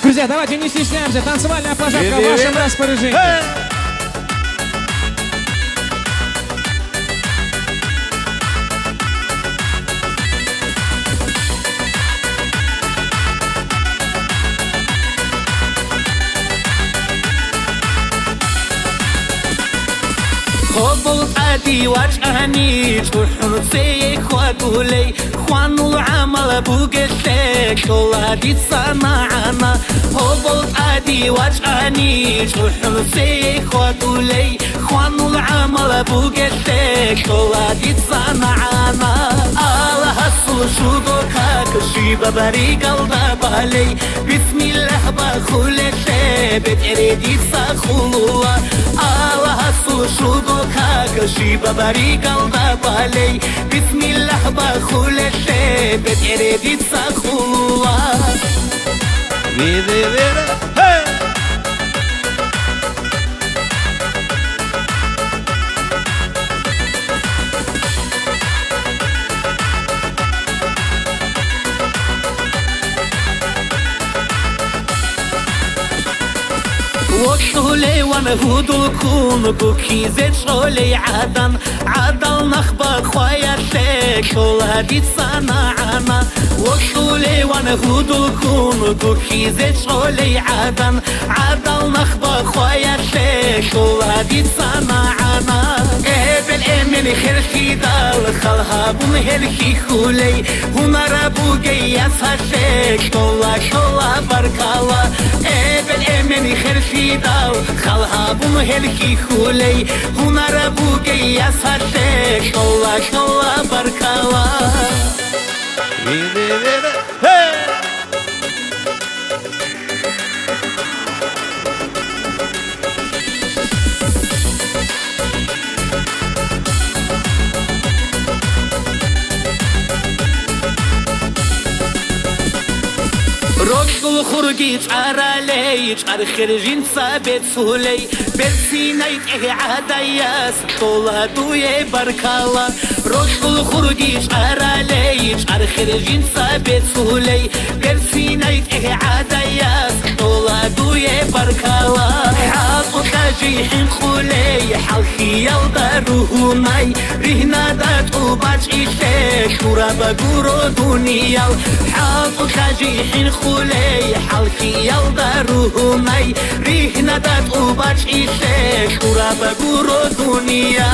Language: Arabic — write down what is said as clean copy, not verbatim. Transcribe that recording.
Друзья, давайте не стесняемся. Танцевальная площадка в вашем распоряжении. خبط عادي وجهني تروحون زي خواتولي خوانو العمل بوقتك شولادي صنعنا خبط عادي وجهني تروحون زي خواتولي خوانو العمل بوقتك شولادي صنعنا الله الصوشو كشيبة بريق الضبالي بسم الله بخولك بتريدي صخولوا الله الصوشو كشيبة بريق الضبالي بسم الله بخولك بتريدي صخولوا وشولي ونهودو كون بوكي زيت شولي عدل نخبر خويا شيك شولادي صنعنا وشولي ونهودو كون بوكي زيت شولي عدل نخبر خويا شيك شولادي صنعنا بالامن خيركي دال خلها بمهركي خولي هنر بوكي يسهشيك شولا بركالا بالامن خيركي دال خلها بمهركي خولي هنر بوكي يسهشيك شولا بركالا روشو خرجي تعرالي خرجين ثابت سولي برسينيت عداياس طولها دوي بركالا روشو خرجي تعرالي خرجين ثابت سولي برسينيت عداياس طولها دوي بركالا حاطو تاجيحين خولي حالخي يلدروهوناي رهنا داتو باجي شيك شورا بقورو دنيا حاطو تاجيحين خولي حالخي يلدروهوناي رهنا داتو باجي شيك شورا بقورو دنيا